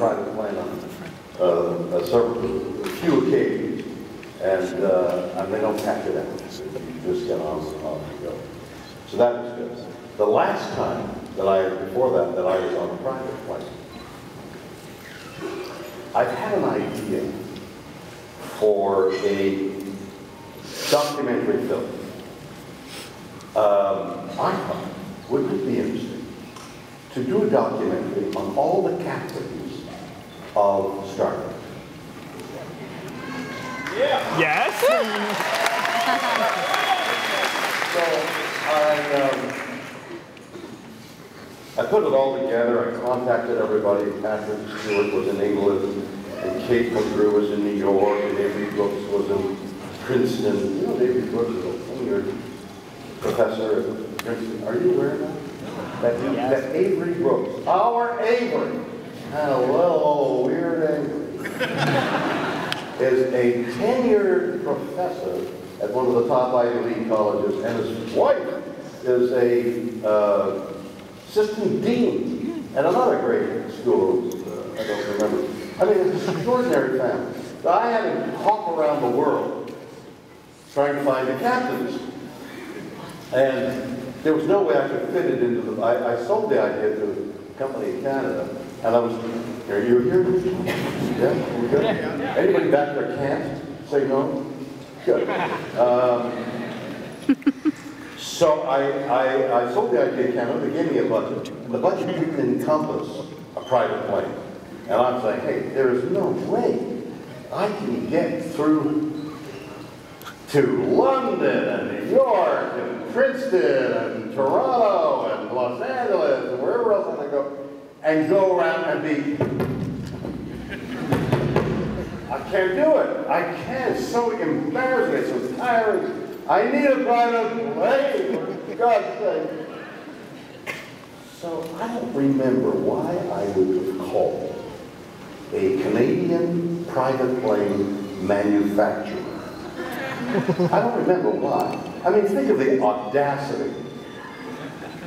private plane on a few occasions, and they don't pack it out. You just get on and go. So that was good. The last time before that I was on a private plane, I've had an idea for a documentary film. I thought, wouldn't it be interesting to do a documentary on all the captains of Star Trek? Yeah. Yes. So I put it all together. I contacted everybody. Patrick Stewart was in England, and Kate McGrew was in New York, and Avery Brooks was in Princeton. You know, Avery Brooks is a one-year professor at Princeton. Are you aware of that? That Avery Brooks, our Avery, hello, weird Avery, is a tenured professor at one of the top Ivy League colleges, and his wife is a assistant dean at another great school. I don't remember. I mean, it's an extraordinary family. So I had to hop around the world trying to find the captains. And there was no way I could fit it into the... I sold the idea to a company in Canada, and I was... Are you here? Yeah? We good? Anybody back there can't say no? Good. So I sold the idea to Canada. They gave me a budget. The budget didn't encompass a private plane. And I'm saying, hey, there is no way I can get through to London and New York and Princeton and Toronto and Los Angeles and wherever else I go around and be... I can't do it. I can't. It's so embarrassing. It's so tiring. I need a private plane, for God's sake. So I don't remember why I would have called a Canadian private plane manufacturer. I don't remember why. I mean, think of the audacity.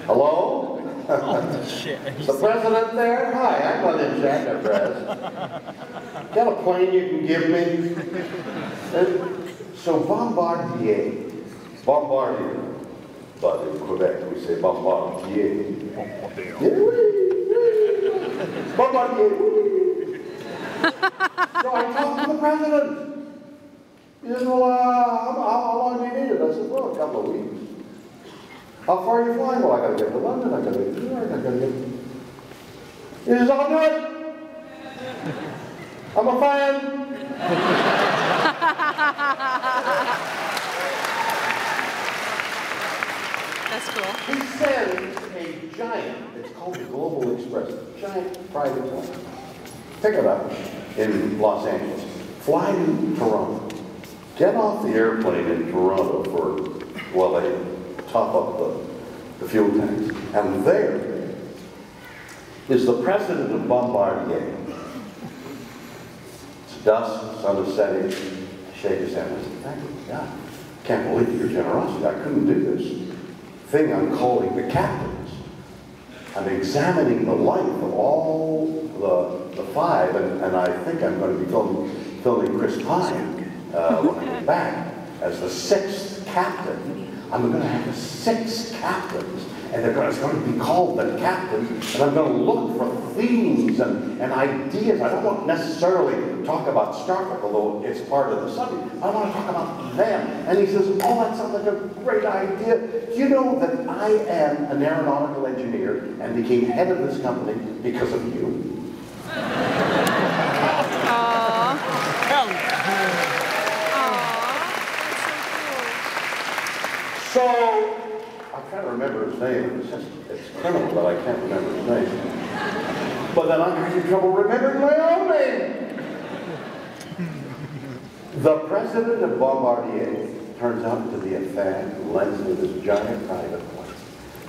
Hello? Oh, shit. The president there? Hi, I'm my name's Shatner, Prez. Got a plane you can give me? So Bombardier, but in Quebec we say Bombardier. Bombardier. So I talked to the president. He said, well, how long do you need it? I said, well, a couple of weeks. How far are you flying? Well, I got to get to London, I got to get to New York, I got to get... He says, I'll do it. I'm a fan. That's cool. He sends a giant, it's called the Global Express, giant private plane. Pick it up in Los Angeles. Fly to Toronto. Get off the airplane in Toronto while they top up the fuel tanks. And there is the president of Bombardier. It's dusk, sun is setting. I shake his hand. I said, thank you, God. Can't believe your generosity. I couldn't do this thing I'm calling the captains. I'm examining the life of all the five, and I think I'm going to be filming Chris Pine when I get back as the sixth captain. I'm going to have the 6 captains, and it's going to be called The Captains, and I'm going to look for themes and ideas. I don't want to necessarily talk about Star Trek, although it's part of the subject. I want to talk about them. And he says, oh, that sounds like a great idea. Do you know that I am an aeronautical engineer and became head of this company because of you? So, I'm trying to remember his name. It's criminal that I can't remember his name. But then I'm having trouble remembering my own name. The president of Bombardier turns out to be a fan who lends me this giant private plane.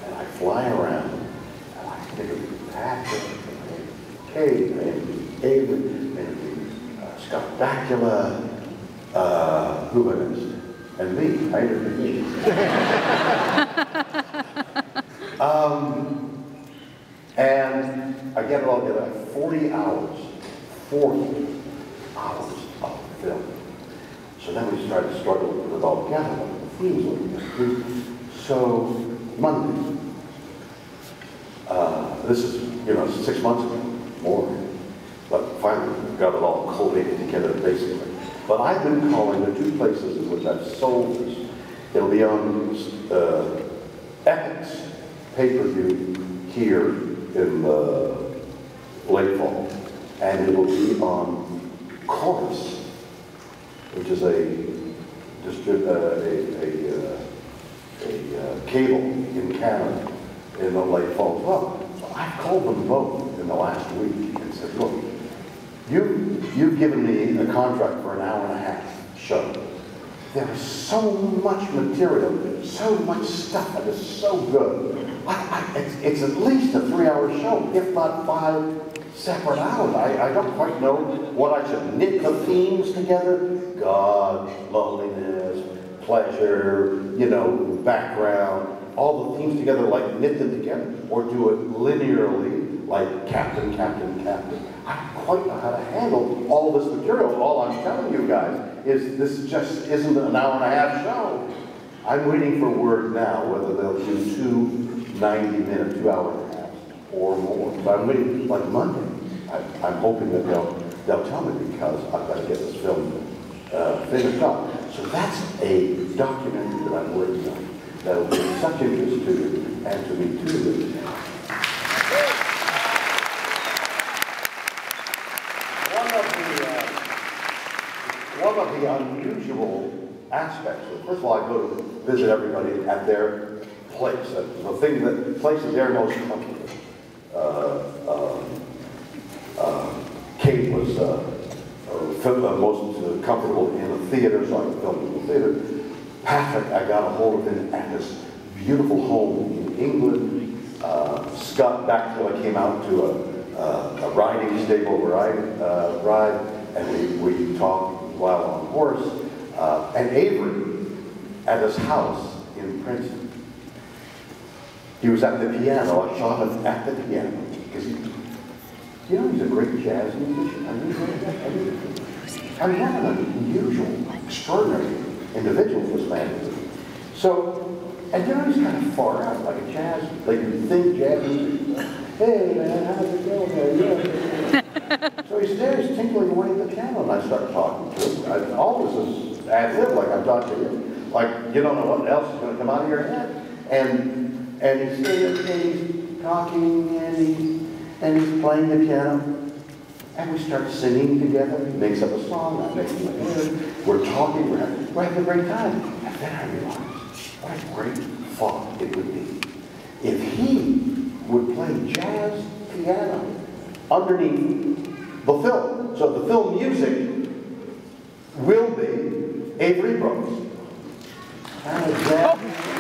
And I fly around, and I think of Patrick, and Kate, and Avery, and Scott Bakula, who it is. And me, I interviewed me. And I get it all together, 40 hours 40 hours of film. So then we started to struggle with it all together, what the themes were. So Monday, this is, 6 months ago, more, but finally got it all collated together basically. But I've been calling the two places in which I've sold this. It'll be on Epic's pay-per-view here in the late fall, and it'll be on Chorus, which is a cable in Canada in the late fall as well. So I've called them both in the last week and said, look, you've given me a contract for an hour-and-a-half show. There's so much material, so much stuff that is so good. It's at least a 3-hour show, if not 5 separate hours. I don't quite know what I should knit the themes together. God, loneliness, pleasure, background, all the themes together, like knit them together, or do it linearly, like captain, captain, captain. I don't quite know how to handle all this material. All I'm telling you guys is this just isn't an hour-and-a-half show. I'm waiting for word now whether they'll do 2 90-minute, 2-hour-and-a-half or more. So I'm waiting, like Monday. I'm hoping that they'll tell me, because I've got to get this film finished up. So that's a documentary that I'm working on that will be of such interest to you and to me too. One of the unusual aspects of, first of all, I go to visit everybody at their place, the place that they're most comfortable. Kate was most comfortable in a theater, so I filmed in the theater. Patrick, I got a hold of him at his beautiful home in England. Scott Backfill, I came out to a riding stable where I ride, and we talked while on horse. And Avery, at his house in Princeton, he was at the piano. I shot him at the piano, because he's a great jazz musician. I mean, what an unusual, extraordinary individual this man is. So, and he's kind of far out, like a jazz, like you think jazz musician. Hey man, how's it going there? Yeah. So he's there, he's tinkling away at the piano, and I start talking to him. All this is ad-lib, like I'm talking to him. Like, you don't know what else is going to come out of your head. And he's sitting there, he's talking, and he's playing the piano. And we start singing together. He makes up a song, I make him a hymn. We're talking, we're having a great time. And then I realized what a great thought it would be if he would play jazz piano underneath the film. So the film music will be Avery Brooks. Kind of jazz.